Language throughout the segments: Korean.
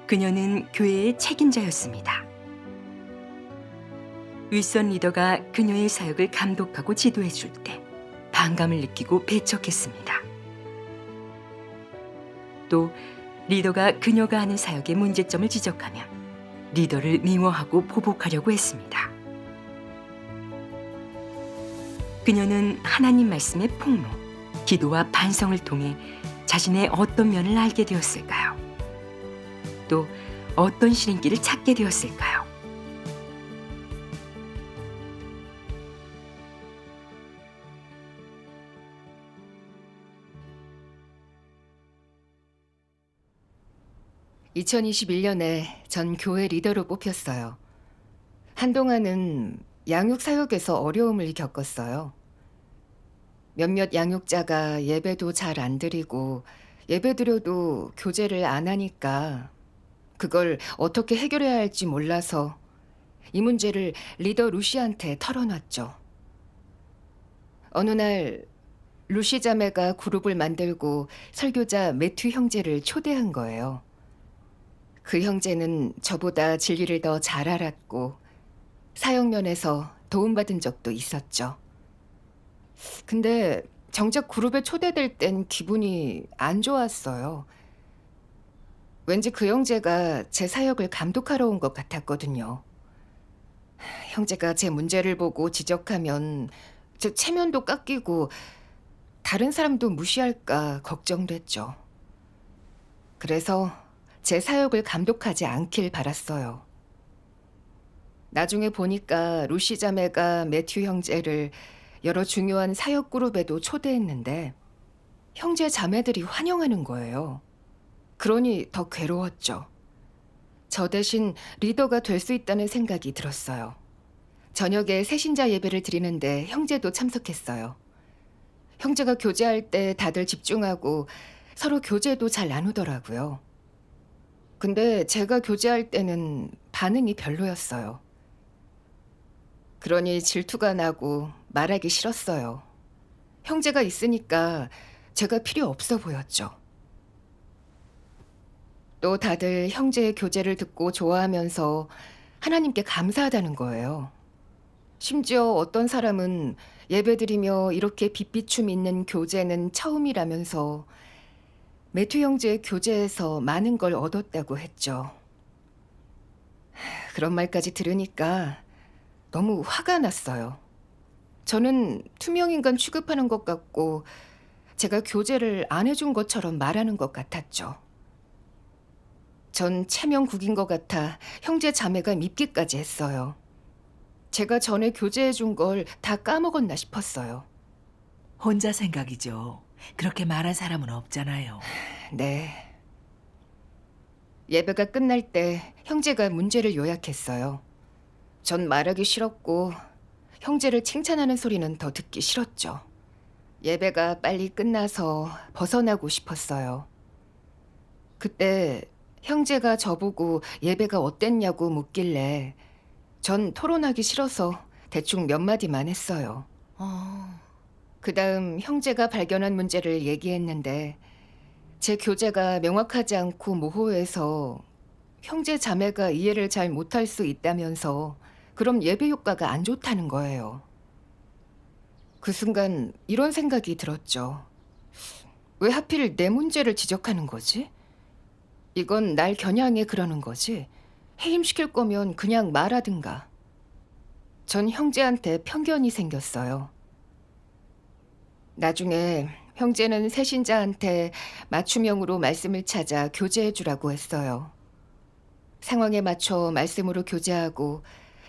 그녀는 교회의 책임자였습니다. 윗선 리더가 그녀의 사역을 감독하고 지도해 줄 때 반감을 느끼고 배척했습니다. 또 리더가 그녀가 하는 사역의 문제점을 지적하면 리더를 미워하고 보복하려고 했습니다. 그녀는 하나님 말씀의 폭로, 기도와 반성을 통해 자신의 어떤 면을 알게 되었을까요? 또 어떤 시름길을 찾게 되었을까요? (2021년에) 전 교회 리더로 뽑혔어요. 한동안은 양육 사역에서 어려움을 겪었어요. 몇몇 양육자가 예배도 잘 안 드리고 예배드려도 교제를 안 하니까 그걸 어떻게 해결해야 할지 몰라서 이 문제를 리더 루시한테 털어놨죠. 어느 날 루시 자매가 그룹을 만들고 설교자 매튜 형제를 초대한 거예요. 그 형제는 저보다 진리를 더 잘 알았고 사역면에서 도움받은 적도 있었죠. 근데 정작 그룹에 초대될 땐 기분이 안 좋았어요. 왠지 그 형제가 제 사역을 감독하러 온 것 같았거든요. 형제가 제 문제를 보고 지적하면 제 체면도 깎이고 다른 사람도 무시할까 걱정됐죠. 그래서 제 사역을 감독하지 않길 바랐어요. 나중에 보니까 루시 자매가 매튜 형제를 여러 중요한 사역 그룹에도 초대했는데 형제 자매들이 환영하는 거예요. 그러니 더 괴로웠죠. 저 대신 리더가 될 수 있다는 생각이 들었어요. 저녁에 새신자 예배를 드리는데 형제도 참석했어요. 형제가 교제할 때 다들 집중하고 서로 교제도 잘 나누더라고요. 근데 제가 교제할 때는 반응이 별로였어요. 그러니 질투가 나고 말하기 싫었어요. 형제가 있으니까 제가 필요 없어 보였죠. 또 다들 형제의 교제를 듣고 좋아하면서 하나님께 감사하다는 거예요. 심지어 어떤 사람은 예배드리며 이렇게 빛비춤 있는 교제는 처음이라면서 매튜 형제의 교제에서 많은 걸 얻었다고 했죠. 그런 말까지 들으니까 너무 화가 났어요. 저는 투명인간 취급하는 것 같고 제가 교제를 안 해준 것처럼 말하는 것 같았죠. 전 체면국인 것 같아 형제 자매가 밉기까지 했어요. 제가 전에 교제해준 걸 다 까먹었나 싶었어요. 혼자 생각이죠. 그렇게 말한 사람은 없잖아요. 네. 예배가 끝날 때 형제가 문제를 요약했어요. 전 말하기 싫었고 형제를 칭찬하는 소리는 더 듣기 싫었죠. 예배가 빨리 끝나서 벗어나고 싶었어요. 그때 형제가 저보고 예배가 어땠냐고 묻길래 전 토론하기 싫어서 대충 몇 마디만 했어요. 그다음 형제가 발견한 문제를 얘기했는데 제 교제가 명확하지 않고 모호해서 형제 자매가 이해를 잘 못할 수 있다면서 그럼 예배 효과가 안 좋다는 거예요. 그 순간 이런 생각이 들었죠. 왜 하필 내 문제를 지적하는 거지? 이건 날 겨냥해 그러는 거지. 해임시킬 거면 그냥 말하든가. 전 형제한테 편견이 생겼어요. 나중에 형제는 새신자한테 맞춤형으로 말씀을 찾아 교제해 주라고 했어요. 상황에 맞춰 말씀으로 교제하고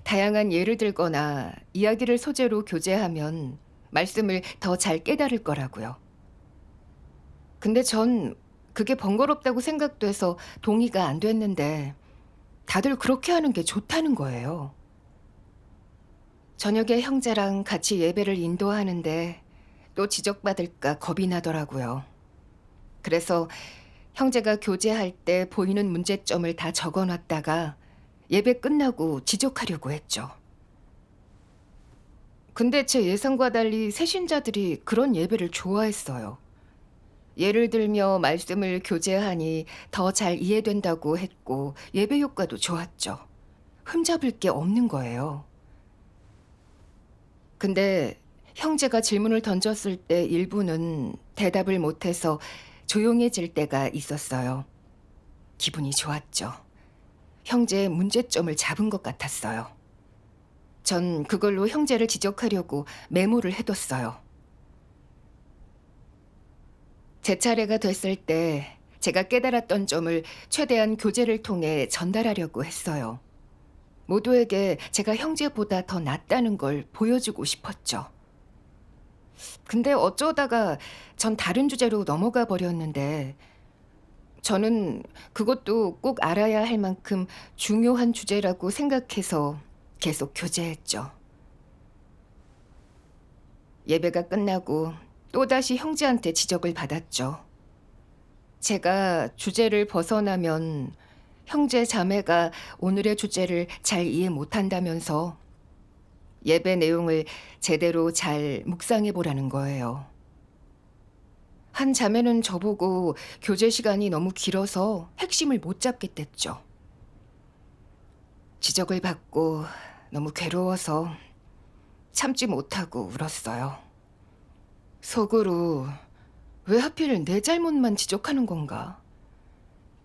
다양한 예를 들거나 이야기를 소재로 교제하면 말씀을 더 잘 깨달을 거라고요. 근데 전 그게 번거롭다고 생각돼서 동의가 안 됐는데 다들 그렇게 하는 게 좋다는 거예요. 저녁에 형제랑 같이 예배를 인도하는데 또 지적받을까 겁이 나더라고요. 그래서 형제가 교제할 때 보이는 문제점을 다 적어놨다가 예배 끝나고 지적하려고 했죠. 근데 제 예상과 달리 새신자들이 그런 예배를 좋아했어요. 예를 들며 말씀을 교제하니 더 잘 이해된다고 했고 예배 효과도 좋았죠. 흠잡을 게 없는 거예요. 근데 형제가 질문을 던졌을 때 일부는 대답을 못해서 조용해질 때가 있었어요. 기분이 좋았죠. 형제의 문제점을 잡은 것 같았어요. 전 그걸로 형제를 지적하려고 메모를 해뒀어요. 제 차례가 됐을 때 제가 깨달았던 점을 최대한 교제를 통해 전달하려고 했어요. 모두에게 제가 형제보다 더 낫다는 걸 보여주고 싶었죠. 근데 어쩌다가 전 다른 주제로 넘어가 버렸는데 저는 그것도 꼭 알아야 할 만큼 중요한 주제라고 생각해서 계속 교제했죠. 예배가 끝나고 또다시 형제한테 지적을 받았죠. 제가 주제를 벗어나면 형제 자매가 오늘의 주제를 잘 이해 못한다면서 예배 내용을 제대로 잘 묵상해 보라는 거예요. 한 자매는 저보고 교제 시간이 너무 길어서 핵심을 못 잡겠댔죠. 지적을 받고 너무 괴로워서 참지 못하고 울었어요. 속으로 왜 하필 내 잘못만 지적하는 건가?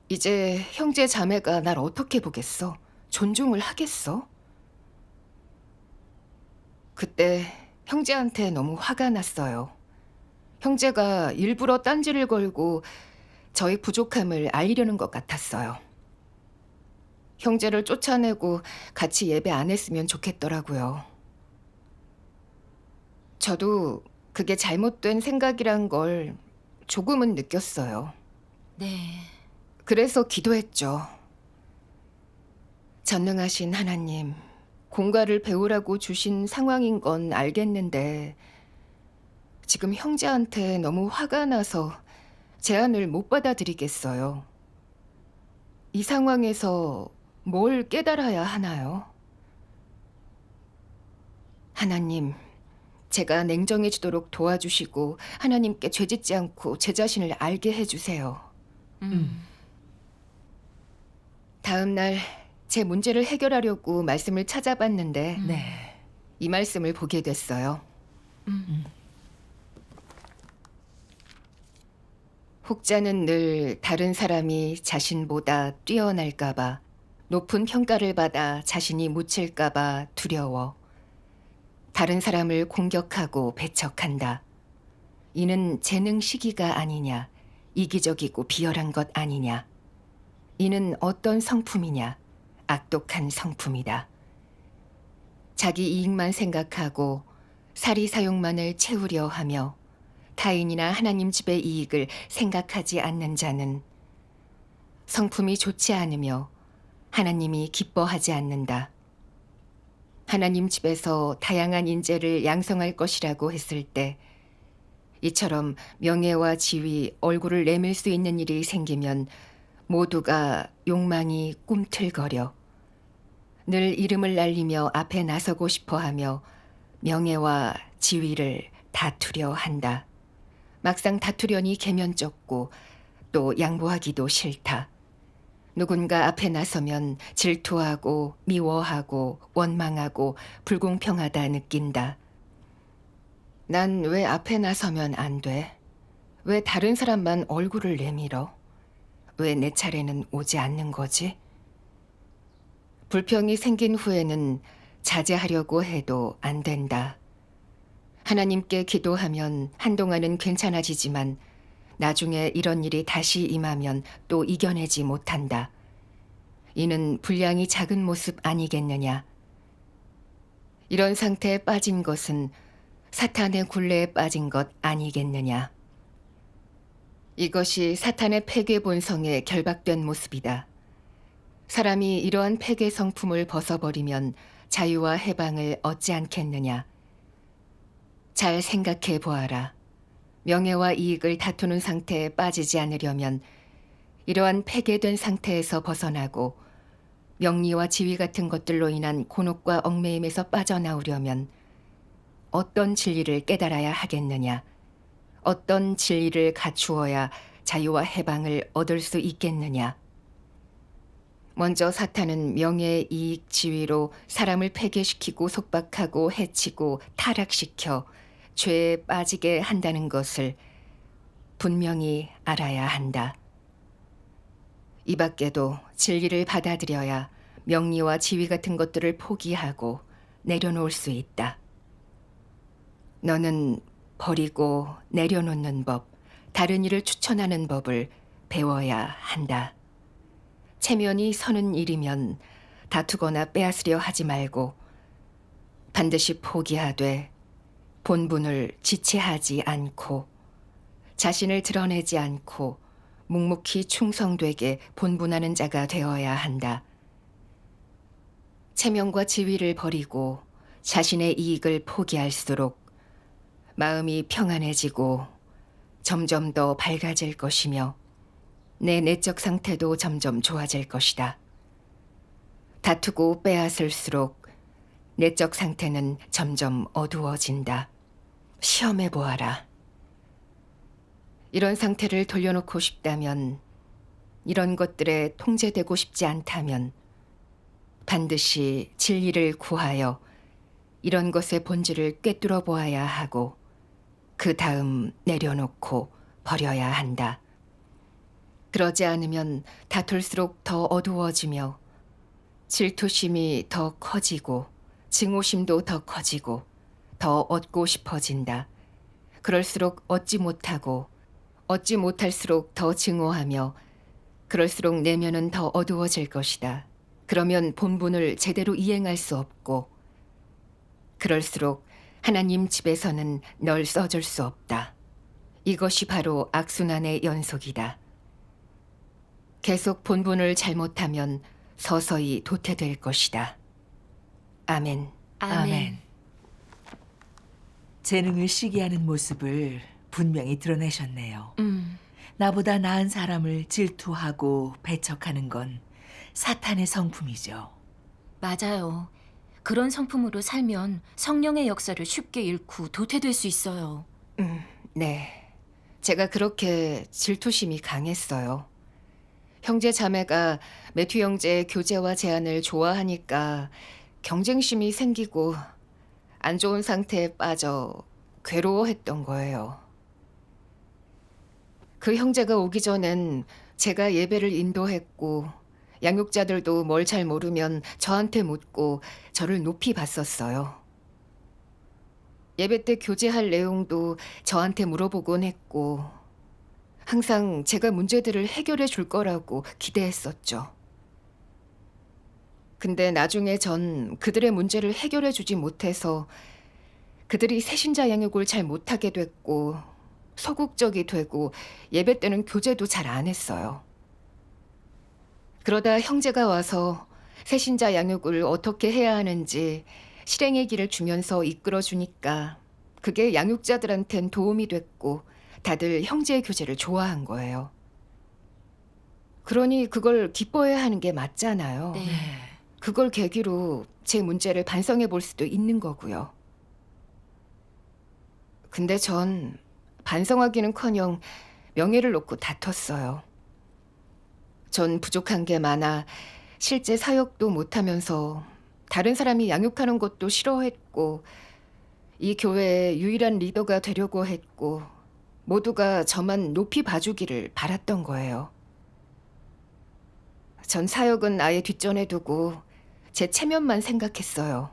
이제 형제 자매가 날 어떻게 보겠어? 존중을 하겠어? 그때 형제한테 너무 화가 났어요. 형제가 일부러 딴지를 걸고 저의 부족함을 알리려는 것 같았어요. 형제를 쫓아내고 같이 예배 안 했으면 좋겠더라고요. 저도 그게 잘못된 생각이란 걸 조금은 느꼈어요. 네. 그래서 기도했죠. 전능하신 하나님, 공과를 배우라고 주신 상황인 건 알겠는데 지금 형제한테 너무 화가 나서 제안을 못 받아들이겠어요. 이 상황에서 뭘 깨달아야 하나요? 하나님, 제가 냉정해지도록 도와주시고 하나님께 죄짓지 않고 제 자신을 알게 해주세요. 다음 날 제 문제를 해결하려고 말씀을 찾아봤는데 네. 이 말씀을 보게 됐어요. 혹자는 늘 다른 사람이 자신보다 뛰어날까봐 높은 평가를 받아 자신이 묻힐까봐 두려워 다른 사람을 공격하고 배척한다. 이는 재능 시기가 아니냐, 이기적이고 비열한 것 아니냐. 이는 어떤 성품이냐, 악독한 성품이다. 자기 이익만 생각하고 사리사욕만을 채우려 하며 타인이나 하나님 집의 이익을 생각하지 않는 자는 성품이 좋지 않으며 하나님이 기뻐하지 않는다. 하나님 집에서 다양한 인재를 양성할 것이라고 했을 때 이처럼 명예와 지위, 얼굴을 내밀 수 있는 일이 생기면 모두가 욕망이 꿈틀거려 늘 이름을 날리며 앞에 나서고 싶어하며 명예와 지위를 다투려 한다. 막상 다투려니 계면쩍고 또 양보하기도 싫다. 누군가 앞에 나서면 질투하고 미워하고 원망하고 불공평하다 느낀다. 난 왜 앞에 나서면 안 돼? 왜 다른 사람만 얼굴을 내밀어? 왜 내 차례는 오지 않는 거지? 불평이 생긴 후에는 자제하려고 해도 안 된다. 하나님께 기도하면 한동안은 괜찮아지지만 나중에 이런 일이 다시 임하면 또 이겨내지 못한다. 이는 분량이 작은 모습 아니겠느냐. 이런 상태에 빠진 것은 사탄의 굴레에 빠진 것 아니겠느냐. 이것이 사탄의 폐괴 본성에 결박된 모습이다. 사람이 이러한 폐괴 성품을 벗어버리면 자유와 해방을 얻지 않겠느냐. 잘 생각해 보아라. 명예와 이익을 다투는 상태에 빠지지 않으려면 이러한 폐괴된 상태에서 벗어나고 명리와 지위 같은 것들로 인한 곤혹과 얽매임에서 빠져나오려면 어떤 진리를 깨달아야 하겠느냐. 어떤 진리를 갖추어야 자유와 해방을 얻을 수 있겠느냐? 먼저 사탄은 명예의 이익 지위로 사람을 폐괴시키고 속박하고 해치고 타락시켜 죄에 빠지게 한다는 것을 분명히 알아야 한다. 이 밖에도 진리를 받아들여야 명리와 지위 같은 것들을 포기하고 내려놓을 수 있다. 너는 버리고 내려놓는 법, 다른 일을 추천하는 법을 배워야 한다. 체면이 서는 일이면 다투거나 빼앗으려 하지 말고 반드시 포기하되 본분을 지체하지 않고 자신을 드러내지 않고 묵묵히 충성되게 본분하는 자가 되어야 한다. 체면과 지위를 버리고 자신의 이익을 포기할수록 마음이 평안해지고 점점 더 밝아질 것이며 내 내적 상태도 점점 좋아질 것이다. 다투고 빼앗을수록 내적 상태는 점점 어두워진다. 시험해 보아라. 이런 상태를 돌려놓고 싶다면, 이런 것들에 통제되고 싶지 않다면 반드시 진리를 구하여 이런 것의 본질을 꿰뚫어 보아야 하고 그 다음 내려놓고 버려야 한다. 그러지 않으면 다툴수록 더 어두워지며 질투심이 더 커지고 증오심도 더 커지고 더 얻고 싶어진다. 그럴수록 얻지 못하고 얻지 못할수록 더 증오하며 그럴수록 내면은 더 어두워질 것이다. 그러면 본분을 제대로 이행할 수 없고 그럴수록 하나님 집에서는 널 써줄 수 없다. 이것이 바로 악순환의 연속이다. 계속 본분을 잘못하면 서서히 도태될 것이다. 아멘. 아멘. 재능을 시기하는 모습을 분명히 드러내셨네요. 나보다 나은 사람을 질투하고 배척하는 건 사탄의 성품이죠. 맞아요. 그런 성품으로 살면 성령의 역사를 쉽게 잃고 도태될 수 있어요. 네. 제가 그렇게 질투심이 강했어요. 형제 자매가 매튜 형제의 교제와 제안을 좋아하니까 경쟁심이 생기고 안 좋은 상태에 빠져 괴로워했던 거예요. 그 형제가 오기 전엔 제가 예배를 인도했고 양육자들도 뭘 잘 모르면 저한테 묻고 저를 높이 봤었어요. 예배 때 교제할 내용도 저한테 물어보곤 했고 항상 제가 문제들을 해결해 줄 거라고 기대했었죠. 근데 나중에 전 그들의 문제를 해결해 주지 못해서 그들이 새신자 양육을 잘 못하게 됐고 소극적이 되고 예배 때는 교제도 잘 안 했어요. 그러다 형제가 와서 새신자 양육을 어떻게 해야 하는지 실행의 길을 주면서 이끌어 주니까 그게 양육자들한텐 도움이 됐고 다들 형제의 교제를 좋아한 거예요. 그러니 그걸 기뻐해야 하는 게 맞잖아요. 네. 그걸 계기로 제 문제를 반성해 볼 수도 있는 거고요. 근데 전 반성하기는커녕 명예를 놓고 다퉜어요. 전 부족한 게 많아 실제 사역도 못하면서 다른 사람이 양육하는 것도 싫어했고 이 교회의 유일한 리더가 되려고 했고 모두가 저만 높이 봐주기를 바랐던 거예요. 전 사역은 아예 뒷전에 두고 제 체면만 생각했어요.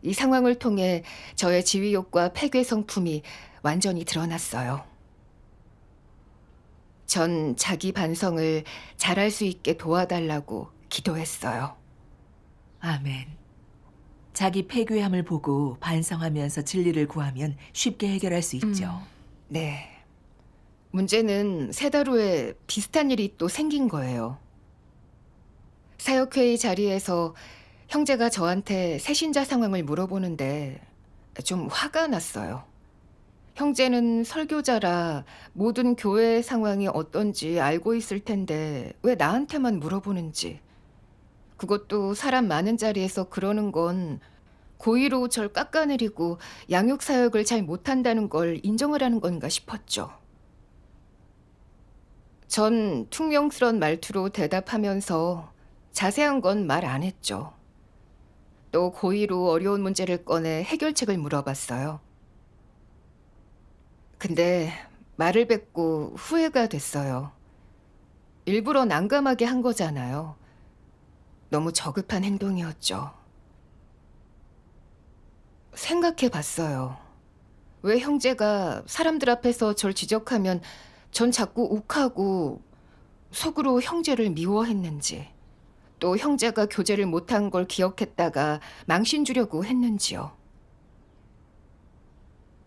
이 상황을 통해 저의 지위욕과 폐괴 성품이 완전히 드러났어요. 전 자기 반성을 잘할 수 있게 도와달라고 기도했어요. 아멘. 자기 폐괴함을 보고 반성하면서 진리를 구하면 쉽게 해결할 수 있죠. 네. 문제는 3달 후에 비슷한 일이 또 생긴 거예요. 사역회의 자리에서 형제가 저한테 새신자 상황을 물어보는데 좀 화가 났어요. 형제는 설교자라 모든 교회의 상황이 어떤지 알고 있을 텐데 왜 나한테만 물어보는지. 그것도 사람 많은 자리에서 그러는 건 고의로 절 깎아내리고 양육 사역을 잘 못한다는 걸 인정하라는 건가 싶었죠. 전 퉁명스런 말투로 대답하면서 자세한 건 말 안 했죠. 또 고의로 어려운 문제를 꺼내 해결책을 물어봤어요. 근데 말을 뱉고 후회가 됐어요. 일부러 난감하게 한 거잖아요. 너무 저급한 행동이었죠. 생각해 봤어요. 왜 형제가 사람들 앞에서 절 지적하면 전 자꾸 욱하고 속으로 형제를 미워했는지, 또 형제가 교제를 못한 걸 기억했다가 망신 주려고 했는지요.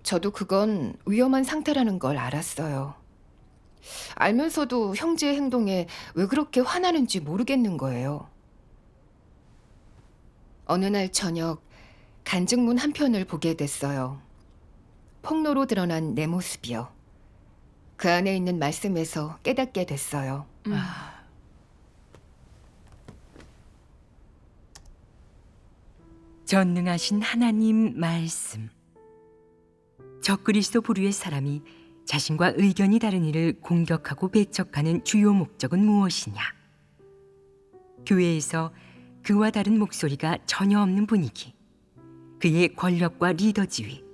저도 그건 위험한 상태라는 걸 알았어요. 알면서도 형제의 행동에 왜 그렇게 화나는지 모르겠는 거예요. 어느 날 저녁 간증문 한 편을 보게 됐어요. 폭로로 드러난 내 모습이요. 그 안에 있는 말씀에서 깨닫게 됐어요. 전능하신 하나님 말씀. 적그리스도 부류의 사람이 자신과 의견이 다른 이를 공격하고 배척하는 주요 목적은 무엇이냐? 교회에서 그와 다른 목소리가 전혀 없는 분위기, 그의 권력과 리더 지위,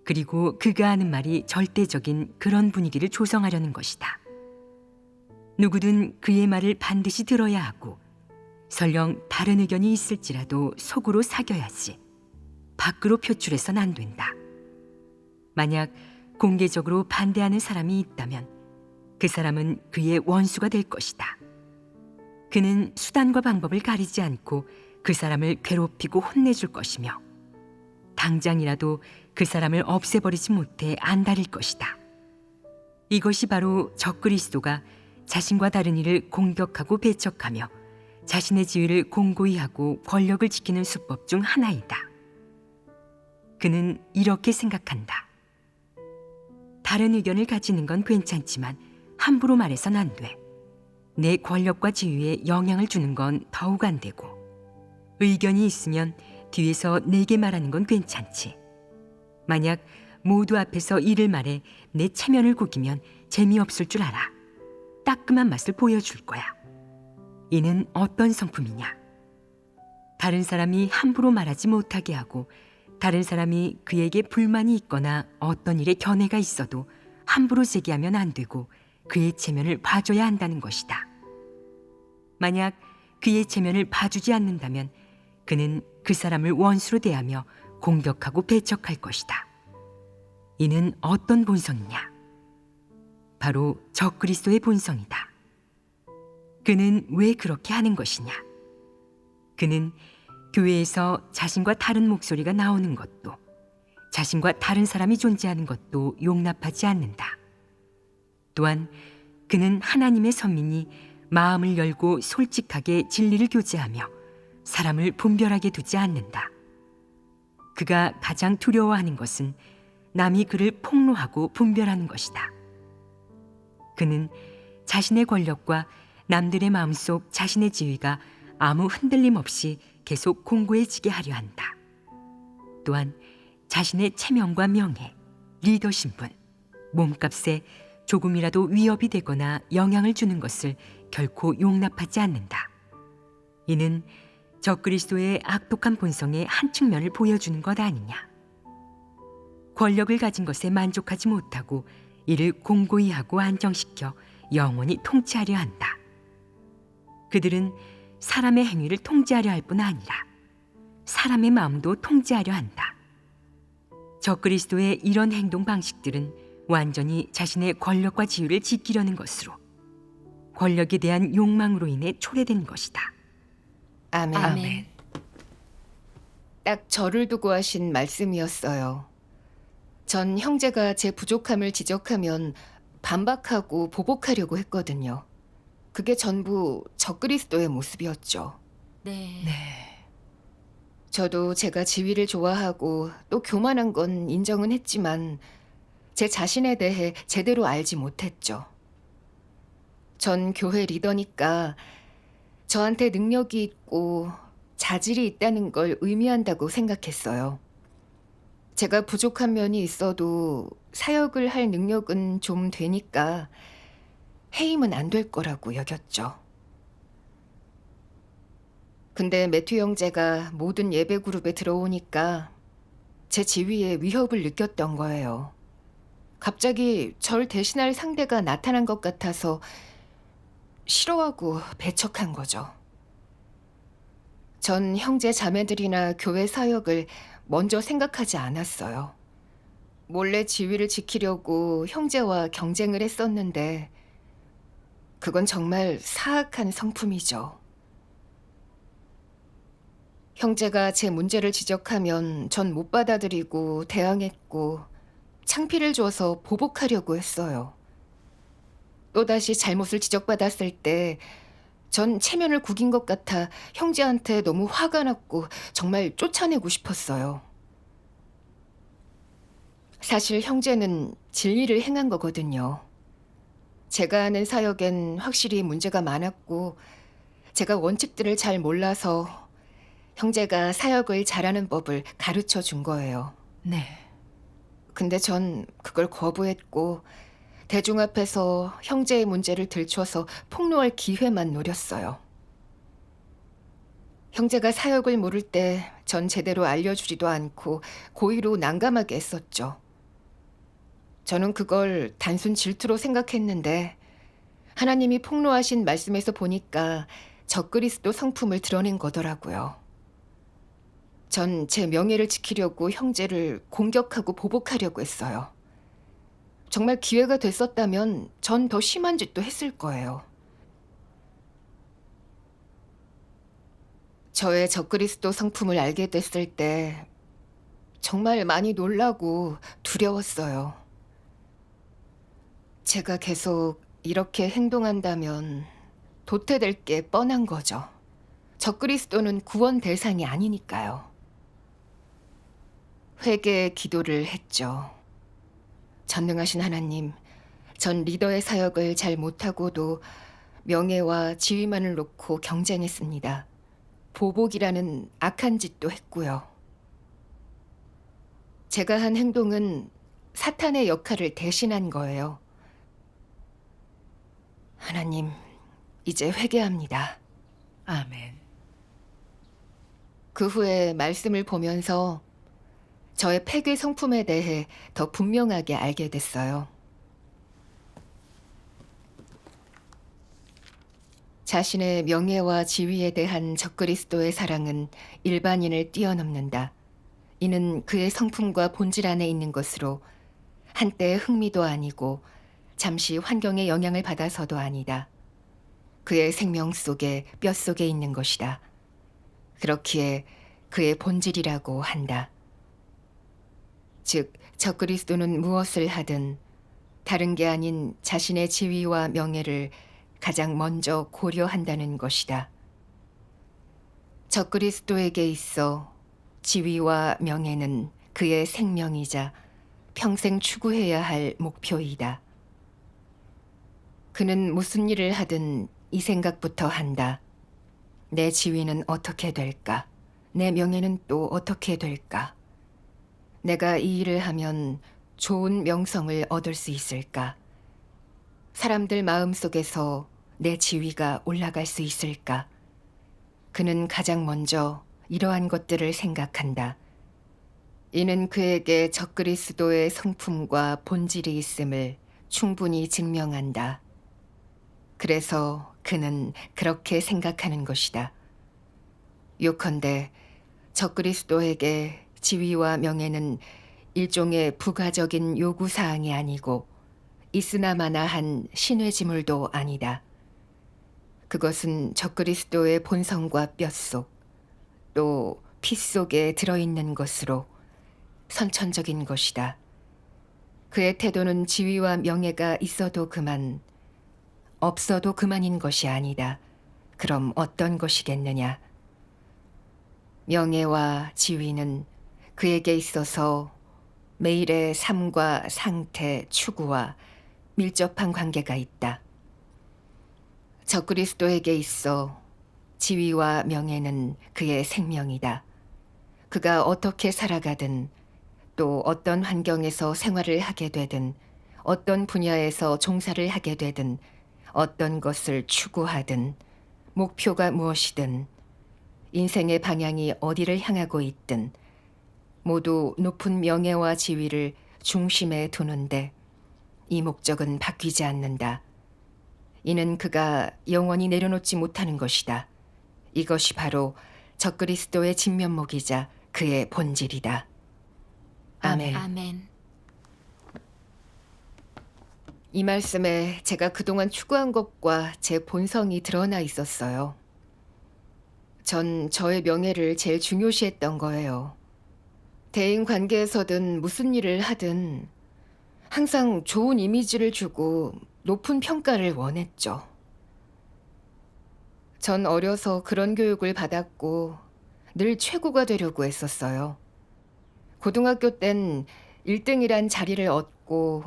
그리고 그가 하는 말이 절대적인 그런 분위기를 조성하려는 것이다. 누구든 그의 말을 반드시 들어야 하고 설령 다른 의견이 있을지라도 속으로 사겨야지 밖으로 표출해서는 안 된다. 만약 공개적으로 반대하는 사람이 있다면 그 사람은 그의 원수가 될 것이다. 그는 수단과 방법을 가리지 않고 그 사람을 괴롭히고 혼내줄 것이며 당장이라도 그 사람을 없애버리지 못해 안달일 것이다. 이것이 바로 적그리스도가 자신과 다른 이를 공격하고 배척하며 자신의 지위를 공고히 하고 권력을 지키는 수법 중 하나이다. 그는 이렇게 생각한다. 다른 의견을 가지는 건 괜찮지만 함부로 말해선 안 돼. 내 권력과 지위에 영향을 주는 건 더욱 안 되고, 의견이 있으면 뒤에서 내게 말하는 건 괜찮지. 만약 모두 앞에서 이를 말해 내 체면을 구기면 재미없을 줄 알아. 따끔한 맛을 보여줄 거야. 이는 어떤 성품이냐? 다른 사람이 함부로 말하지 못하게 하고 다른 사람이 그에게 불만이 있거나 어떤 일에 견해가 있어도 함부로 제기하면 안 되고 그의 체면을 봐줘야 한다는 것이다. 만약 그의 체면을 봐주지 않는다면 그는 그 사람을 원수로 대하며 공격하고 배척할 것이다. 이는 어떤 본성이냐? 바로 적그리스도의 본성이다. 그는 왜 그렇게 하는 것이냐? 그는 교회에서 자신과 다른 목소리가 나오는 것도, 자신과 다른 사람이 존재하는 것도 용납하지 않는다. 또한 그는 하나님의 선민이 마음을 열고 솔직하게 진리를 교제하며 사람을 분별하게 두지 않는다. 그가 가장 두려워하는 것은 남이 그를 폭로하고 분별하는 것이다. 그는 자신의 권력과 남들의 마음속 자신의 지위가 아무 흔들림 없이 계속 공고해지게 하려 한다. 또한 자신의 체면과 명예, 리더 신분, 몸값에 조금이라도 위협이 되거나 영향을 주는 것을 결코 용납하지 않는다. 이는 적그리스도의 악독한 본성의 한 측면을 보여주는 것 아니냐. 권력을 가진 것에 만족하지 못하고 이를 공고히 하고 안정시켜 영원히 통치하려 한다. 그들은 사람의 행위를 통제하려 할 뿐 아니라 사람의 마음도 통제하려 한다. 적그리스도의 이런 행동 방식들은 완전히 자신의 권력과 지위를 지키려는 것으로, 권력에 대한 욕망으로 인해 초래된 것이다. 아멘. 아멘. 딱 저를 두고 하신 말씀이었어요. 전 형제가 제 부족함을 지적하면 반박하고 보복하려고 했거든요. 그게 전부 적그리스도의 모습이었죠. 네. 저도 제가 지위를 좋아하고 또 교만한 건 인정은 했지만 제 자신에 대해 제대로 알지 못했죠. 전 교회 리더니까 저한테 능력이 있고 자질이 있다는 걸 의미한다고 생각했어요. 제가 부족한 면이 있어도 사역을 할 능력은 좀 되니까 해임은 안 될 거라고 여겼죠. 근데 매튜 형제가 모든 예배 그룹에 들어오니까 제 지위에 위협을 느꼈던 거예요. 갑자기 절 대신할 상대가 나타난 것 같아서 싫어하고 배척한 거죠. 전 형제 자매들이나 교회 사역을 먼저 생각하지 않았어요. 몰래 지위를 지키려고 형제와 경쟁을 했었는데 그건 정말 사악한 성품이죠. 형제가 제 문제를 지적하면 전 못 받아들이고 대항했고 창피를 줘서 보복하려고 했어요. 또다시 잘못을 지적받았을 때 전 체면을 구긴 것 같아 형제한테 너무 화가 났고 정말 쫓아내고 싶었어요. 사실 형제는 진리를 행한 거거든요. 제가 하는 사역엔 확실히 문제가 많았고 제가 원칙들을 잘 몰라서 형제가 사역을 잘하는 법을 가르쳐 준 거예요. 네. 근데 전 그걸 거부했고 대중 앞에서 형제의 문제를 들춰서 폭로할 기회만 노렸어요. 형제가 사역을 모를 때 전 제대로 알려주지도 않고 고의로 난감하게 했었죠. 저는 그걸 단순 질투로 생각했는데 하나님이 폭로하신 말씀에서 보니까 적그리스도 성품을 드러낸 거더라고요. 전 제 명예를 지키려고 형제를 공격하고 보복하려고 했어요. 정말 기회가 됐었다면 전 더 심한 짓도 했을 거예요. 저의 적그리스도 성품을 알게 됐을 때 정말 많이 놀라고 두려웠어요. 제가 계속 이렇게 행동한다면 도태될 게 뻔한 거죠. 적그리스도는 구원 대상이 아니니까요. 회개의 기도를 했죠. 전능하신 하나님, 전 리더의 사역을 잘 못하고도 명예와 지위만을 놓고 경쟁했습니다. 보복이라는 악한 짓도 했고요. 제가 한 행동은 사탄의 역할을 대신한 거예요. 하나님, 이제 회개합니다. 아멘. 그 후에 말씀을 보면서 저의 폐괴 성품에 대해 더 분명하게 알게 됐어요. 자신의 명예와 지위에 대한 적그리스도의 사랑은 일반인을 뛰어넘는다. 이는 그의 성품과 본질 안에 있는 것으로 한때의 흥미도 아니고 잠시 환경의 영향을 받아서도 아니다. 그의 생명 속에 뼛속에 있는 것이다. 그렇기에 그의 본질이라고 한다. 즉, 적그리스도는 무엇을 하든 다른 게 아닌 자신의 지위와 명예를 가장 먼저 고려한다는 것이다. 적그리스도에게 있어 지위와 명예는 그의 생명이자 평생 추구해야 할 목표이다. 그는 무슨 일을 하든 이 생각부터 한다. 내 지위는 어떻게 될까? 내 명예는 또 어떻게 될까? 내가 이 일을 하면 좋은 명성을 얻을 수 있을까? 사람들 마음속에서 내 지위가 올라갈 수 있을까? 그는 가장 먼저 이러한 것들을 생각한다. 이는 그에게 적그리스도의 성품과 본질이 있음을 충분히 증명한다. 그래서 그는 그렇게 생각하는 것이다. 요컨대 적그리스도에게 지위와 명예는 일종의 부가적인 요구사항이 아니고 있으나마나한 신뢰지물도 아니다. 그것은 적그리스도의 본성과 뼛속, 또 피 속에 들어있는 것으로 선천적인 것이다. 그의 태도는 지위와 명예가 있어도 그만, 없어도 그만인 것이 아니다. 그럼 어떤 것이겠느냐? 명예와 지위는 그에게 있어서 매일의 삶과 상태, 추구와 밀접한 관계가 있다. 적그리스도에게 있어 지위와 명예는 그의 생명이다. 그가 어떻게 살아가든 또 어떤 환경에서 생활을 하게 되든 어떤 분야에서 종사를 하게 되든 어떤 것을 추구하든 목표가 무엇이든 인생의 방향이 어디를 향하고 있든 모두 높은 명예와 지위를 중심에 두는데 이 목적은 바뀌지 않는다. 이는 그가 영원히 내려놓지 못하는 것이다. 이것이 바로 적그리스도의 진면목이자 그의 본질이다. 아멘. 아멘. 이 말씀에 제가 그동안 추구한 것과 제 본성이 드러나 있었어요. 전 저의 명예를 제일 중요시했던 거예요. 대인 관계에서든 무슨 일을 하든 항상 좋은 이미지를 주고 높은 평가를 원했죠. 전 어려서 그런 교육을 받았고 늘 최고가 되려고 했었어요. 고등학교 땐 1등이란 자리를 얻고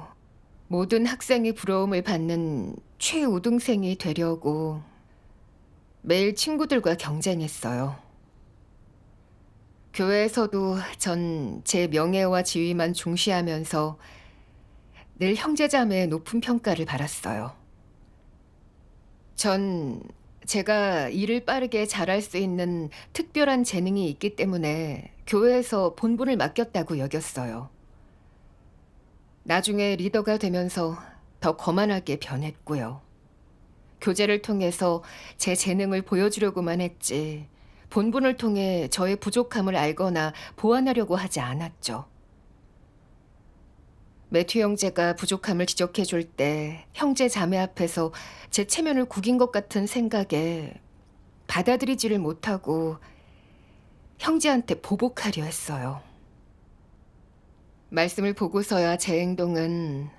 모든 학생의 부러움을 받는 최우등생이 되려고 매일 친구들과 경쟁했어요. 교회에서도 전 제 명예와 지위만 중시하면서 늘 형제자매의 높은 평가를 받았어요. 전 제가 일을 빠르게 잘할 수 있는 특별한 재능이 있기 때문에 교회에서 본분을 맡겼다고 여겼어요. 나중에 리더가 되면서 더 거만하게 변했고요. 교제를 통해서 제 재능을 보여주려고만 했지 본분을 통해 저의 부족함을 알거나 보완하려고 하지 않았죠. 매튜 형제가 부족함을 지적해 줄 때 형제 자매 앞에서 제 체면을 구긴 것 같은 생각에 받아들이지를 못하고 형제한테 보복하려 했어요. 말씀을 보고서야 제 행동은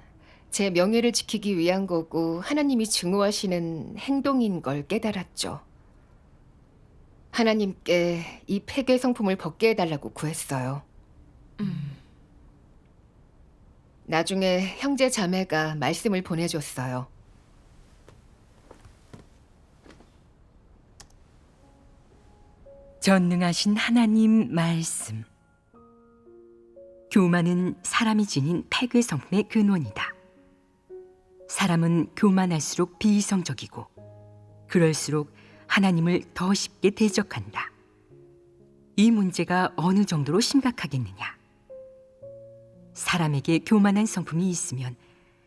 제 명예를 지키기 위한 거고 하나님이 증오하시는 행동인 걸 깨달았죠. 하나님께 이 폐괴 성품을 벗게 해달라고 구했어요. 나중에 형제 자매가 말씀을 보내줬어요. 전능하신 하나님 말씀. 교만은 사람이 지닌 폐괴 성품의 근원이다. 사람은 교만할수록 비이성적이고 그럴수록 하나님을 더 쉽게 대적한다. 이 문제가 어느 정도로 심각하겠느냐? 사람에게 교만한 성품이 있으면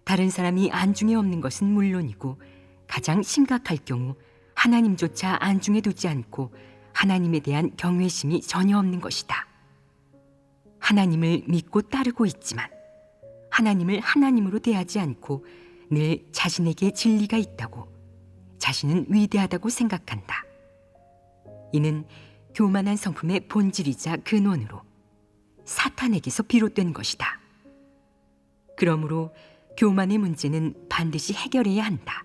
다른 사람이 안중에 없는 것은 물론이고 가장 심각할 경우 하나님조차 안중에 두지 않고 하나님에 대한 경외심이 전혀 없는 것이다. 하나님을 믿고 따르고 있지만 하나님을 하나님으로 대하지 않고 늘 자신에게 진리가 있다고, 자신은 위대하다고 생각한다. 이는 교만한 성품의 본질이자 근원으로 사탄에게서 비롯된 것이다. 그러므로 교만의 문제는 반드시 해결해야 한다.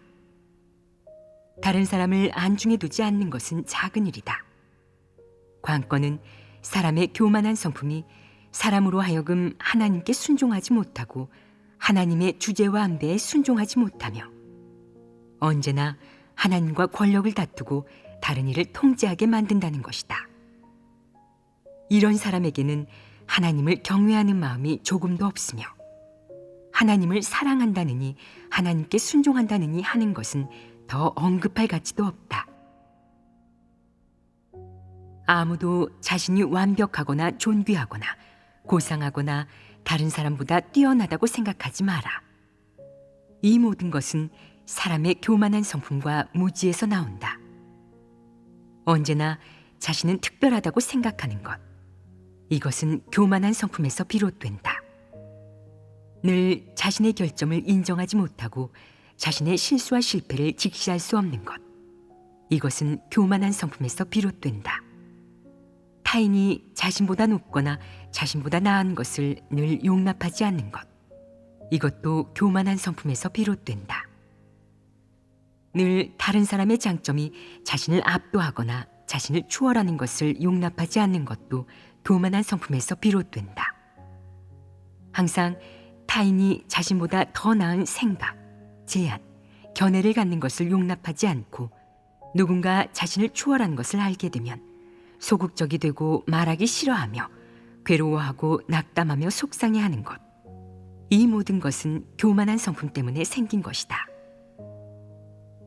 다른 사람을 안중에 두지 않는 것은 작은 일이다. 관건은 사람의 교만한 성품이 사람으로 하여금 하나님께 순종하지 못하고 하나님의 주제와 안배에 순종하지 못하며 언제나 하나님과 권력을 다투고 다른 일을 통제하게 만든다는 것이다. 이런 사람에게는 하나님을 경외하는 마음이 조금도 없으며 하나님을 사랑한다느니 하나님께 순종한다느니 하는 것은 더 언급할 가치도 없다. 아무도 자신이 완벽하거나 존귀하거나 고상하거나 다른 사람보다 뛰어나다고 생각하지 마라. 이 모든 것은 사람의 교만한 성품과 무지에서 나온다. 언제나 자신은 특별하다고 생각하는 것, 이것은 교만한 성품에서 비롯된다. 늘 자신의 결점을 인정하지 못하고 자신의 실수와 실패를 직시할 수 없는 것, 이것은 교만한 성품에서 비롯된다. 타인이 자신보다 높거나 자신보다 나은 것을 늘 용납하지 않는 것, 이것도 교만한 성품에서 비롯된다. 늘 다른 사람의 장점이 자신을 압도하거나 자신을 추월하는 것을 용납하지 않는 것도 교만한 성품에서 비롯된다. 항상 타인이 자신보다 더 나은 생각, 제안, 견해를 갖는 것을 용납하지 않고 누군가 자신을 추월한 것을 알게 되면 소극적이 되고 말하기 싫어하며 괴로워하고 낙담하며 속상해하는 것. 이 모든 것은 교만한 성품 때문에 생긴 것이다.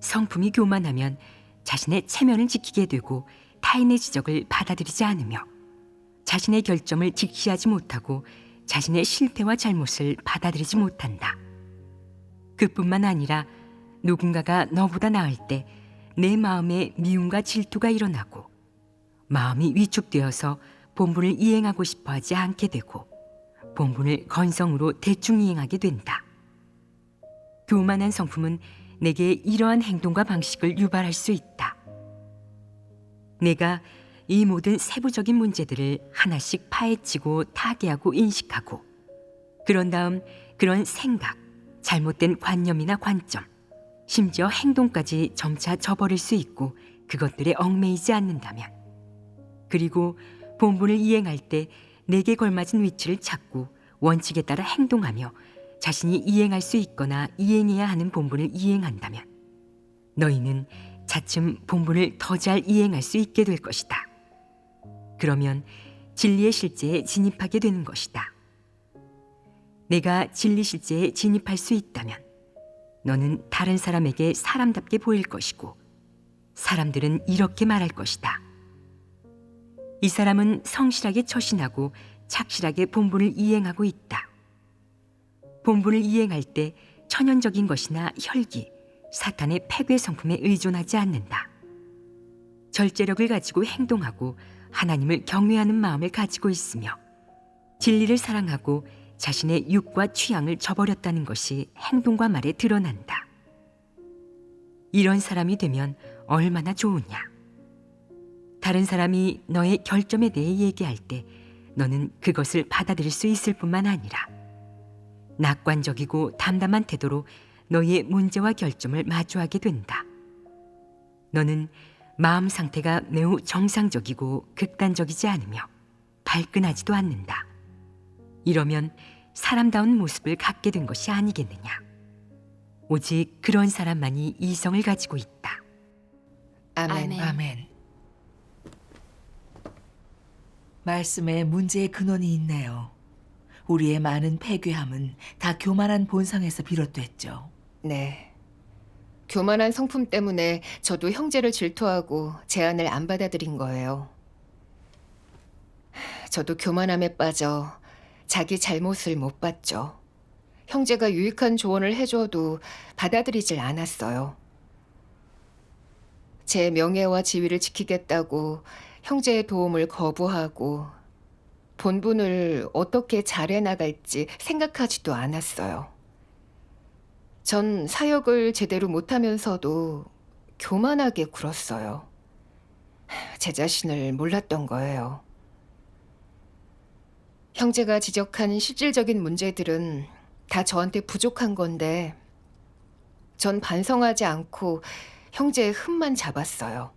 성품이 교만하면 자신의 체면을 지키게 되고 타인의 지적을 받아들이지 않으며 자신의 결점을 직시하지 못하고 자신의 실패와 잘못을 받아들이지 못한다. 그뿐만 아니라 누군가가 너보다 나을 때 내 마음에 미움과 질투가 일어나고 마음이 위축되어서 본분을 이행하고 싶어 하지 않게 되고 본분을 건성으로 대충 이행하게 된다. 교만한 성품은 내게 이러한 행동과 방식을 유발할 수 있다. 내가 이 모든 세부적인 문제들을 하나씩 파헤치고 타개하고 인식하고 그런 다음 그런 생각, 잘못된 관념이나 관점, 심지어 행동까지 점차 저버릴 수 있고 그것들에 얽매이지 않는다면, 그리고 본분을 이행할 때 내게 걸맞은 위치를 찾고 원칙에 따라 행동하며 자신이 이행할 수 있거나 이행해야 하는 본분을 이행한다면 너희는 차츰 본분을 더 잘 이행할 수 있게 될 것이다. 그러면 진리의 실제에 진입하게 되는 것이다. 내가 진리 실제에 진입할 수 있다면 너는 다른 사람에게 사람답게 보일 것이고 사람들은 이렇게 말할 것이다. 이 사람은 성실하게 처신하고 착실하게 본분을 이행하고 있다. 본분을 이행할 때 천연적인 것이나 혈기, 사탄의 패괴 성품에 의존하지 않는다. 절제력을 가지고 행동하고 하나님을 경외하는 마음을 가지고 있으며 진리를 사랑하고 자신의 육과 취향을 저버렸다는 것이 행동과 말에 드러난다. 이런 사람이 되면 얼마나 좋으냐. 다른 사람이 너의 결점에 대해 얘기할 때 너는 그것을 받아들일 수 있을 뿐만 아니라 낙관적이고 담담한 태도로 너의 문제와 결점을 마주하게 된다. 너는 마음 상태가 매우 정상적이고 극단적이지 않으며 발끈하지도 않는다. 이러면 사람다운 모습을 갖게 된 것이 아니겠느냐. 오직 그런 사람만이 이성을 가지고 있다. 아멘. 아멘. 아멘. 말씀에 문제의 근원이 있네요. 우리의 많은 패괴함은 다 교만한 본성에서 비롯됐죠. 네. 교만한 성품 때문에 저도 형제를 질투하고 제안을 안 받아들인 거예요. 저도 교만함에 빠져 자기 잘못을 못 봤죠. 형제가 유익한 조언을 해줘도 받아들이질 않았어요. 제 명예와 지위를 지키겠다고 형제의 도움을 거부하고 본분을 어떻게 잘해 나갈지 생각하지도 않았어요. 전 사역을 제대로 못하면서도 교만하게 굴었어요. 제 자신을 몰랐던 거예요. 형제가 지적한 실질적인 문제들은 다 저한테 부족한 건데 전 반성하지 않고 형제의 흠만 잡았어요.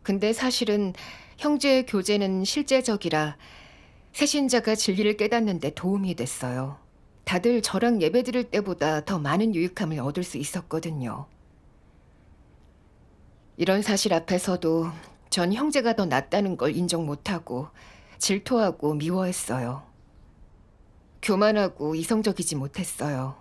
근데 사실은 형제의 교제는 실제적이라 새신자가 진리를 깨닫는 데 도움이 됐어요. 다들 저랑 예배 드릴 때보다 더 많은 유익함을 얻을 수 있었거든요. 이런 사실 앞에서도 전 형제가 더 낫다는 걸 인정 못하고 질투하고 미워했어요. 교만하고 이성적이지 못했어요.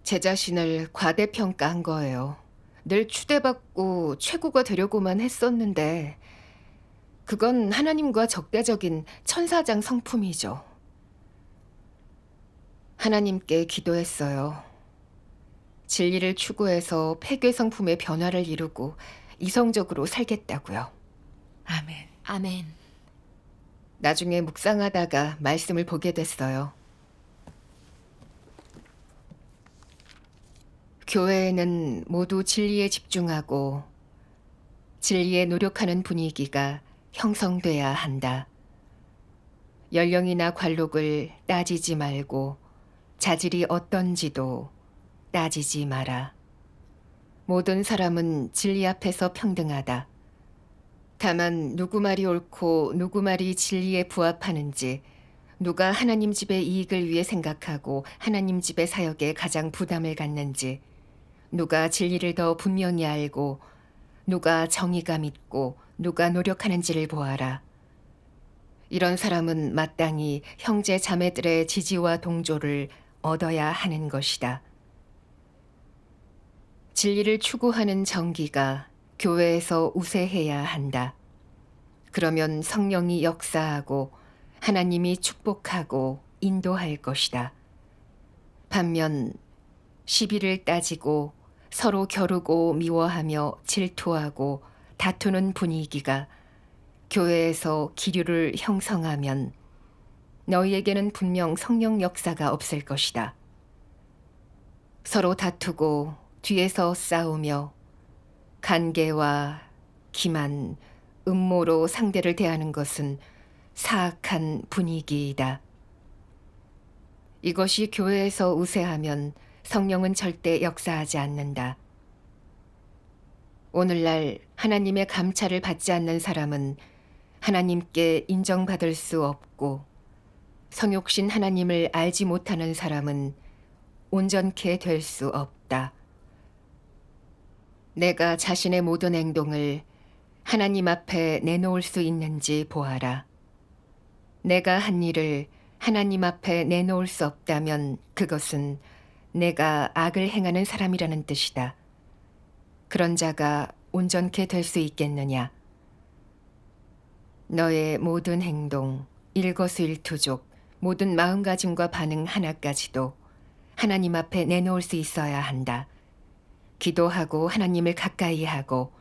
제 자신을 과대평가한 거예요. 늘 추대받고 최고가 되려고만 했었는데 그건 하나님과 적대적인 천사장 성품이죠. 하나님께 기도했어요. 진리를 추구해서 패괴 성품의 변화를 이루고 이성적으로 살겠다고요. 아멘. 아멘. 나중에 묵상하다가 말씀을 보게 됐어요. 교회에는 모두 진리에 집중하고 진리에 노력하는 분위기가 형성돼야 한다. 연령이나 관록을 따지지 말고 자질이 어떤지도 따지지 마라. 모든 사람은 진리 앞에서 평등하다. 다만 누구 말이 옳고 누구 말이 진리에 부합하는지, 누가 하나님 집의 이익을 위해 생각하고 하나님 집의 사역에 가장 부담을 갖는지, 누가 진리를 더 분명히 알고 누가 정의감 있고 누가 노력하는지를 보아라. 이런 사람은 마땅히 형제 자매들의 지지와 동조를 얻어야 하는 것이다. 진리를 추구하는 정기가 교회에서 우세해야 한다. 그러면 성령이 역사하고 하나님이 축복하고 인도할 것이다. 반면 시비를 따지고 서로 겨루고 미워하며 질투하고 다투는 분위기가 교회에서 기류를 형성하면 너희에게는 분명 성령 역사가 없을 것이다. 서로 다투고 뒤에서 싸우며 간계와 기만, 음모로 상대를 대하는 것은 사악한 분위기이다. 이것이 교회에서 우세하면 성령은 절대 역사하지 않는다. 오늘날 하나님의 감찰을 받지 않는 사람은 하나님께 인정받을 수 없고 성욕신 하나님을 알지 못하는 사람은 온전케 될 수 없다. 내가 자신의 모든 행동을 하나님 앞에 내놓을 수 있는지 보아라. 내가 한 일을 하나님 앞에 내놓을 수 없다면 그것은 내가 악을 행하는 사람이라는 뜻이다. 그런 자가 온전케 될 수 있겠느냐? 너의 모든 행동, 일거수일투족, 모든 마음가짐과 반응 하나까지도 하나님 앞에 내놓을 수 있어야 한다. 기도하고 하나님을 가까이 하고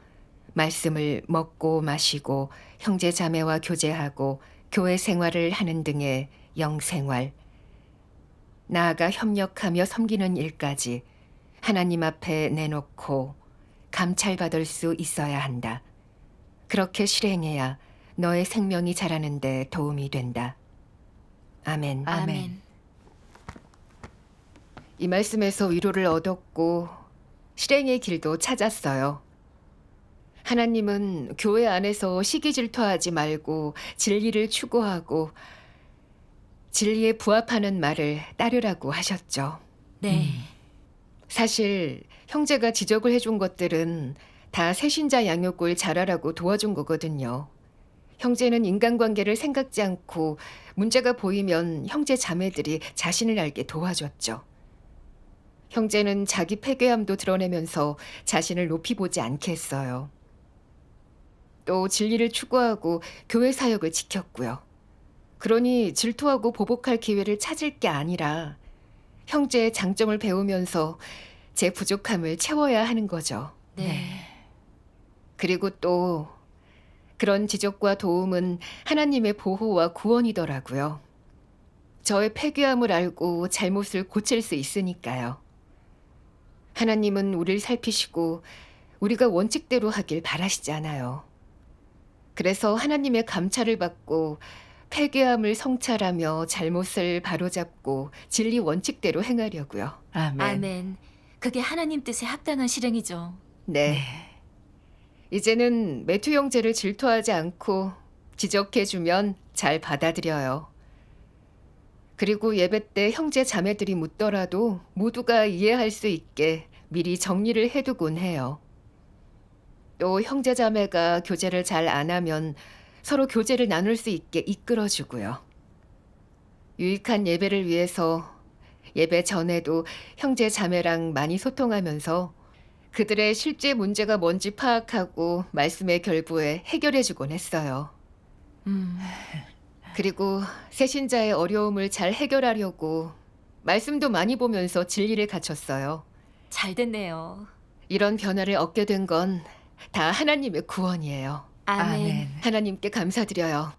말씀을 먹고 마시고 형제 자매와 교제하고 교회 생활을 하는 등의 영생활, 나아가 협력하며 섬기는 일까지 하나님 앞에 내놓고 감찰받을 수 있어야 한다. 그렇게 실행해야 너의 생명이 자라는 데 도움이 된다. 아멘. 아멘. 이 말씀에서 위로를 얻었고 실행의 길도 찾았어요. 하나님은 교회 안에서 시기 질투하지 말고 진리를 추구하고 진리에 부합하는 말을 따르라고 하셨죠. 네. 사실 형제가 지적을 해준 것들은 다 새신자 양육을 잘하라고 도와준 거거든요. 형제는 인간관계를 생각지 않고 문제가 보이면 형제 자매들이 자신을 알게 도와줬죠. 형제는 자기 패괴함도 드러내면서 자신을 높이 보지 않게 했어요. 또 진리를 추구하고 교회 사역을 지켰고요. 그러니 질투하고 보복할 기회를 찾을 게 아니라 형제의 장점을 배우면서 제 부족함을 채워야 하는 거죠. 네. 그리고 또 그런 지적과 도움은 하나님의 보호와 구원이더라고요. 저의 패괴함을 알고 잘못을 고칠 수 있으니까요. 하나님은 우리를 살피시고 우리가 원칙대로 하길 바라시잖아요. 그래서 하나님의 감찰을 받고 패괴함을 성찰하며 잘못을 바로잡고 진리 원칙대로 행하려고요. 아멘. 아멘. 그게 하나님 뜻에 합당한 실행이죠. 네. 이제는 매튜 형제를 질투하지 않고 지적해주면 잘 받아들여요. 그리고 예배 때 형제 자매들이 묻더라도 모두가 이해할 수 있게 미리 정리를 해두곤 해요. 또 형제 자매가 교제를 잘 안 하면 서로 교제를 나눌 수 있게 이끌어주고요. 유익한 예배를 위해서 예배 전에도 형제 자매랑 많이 소통하면서 그들의 실제 문제가 뭔지 파악하고 말씀의 결부에 해결해주곤 했어요. 그리고 새신자의 어려움을 잘 해결하려고 말씀도 많이 보면서 진리를 갖췄어요. 잘 됐네요. 이런 변화를 얻게 된 건 다 하나님의 구원이에요. 아멘. 아멘. 하나님께 감사드려요.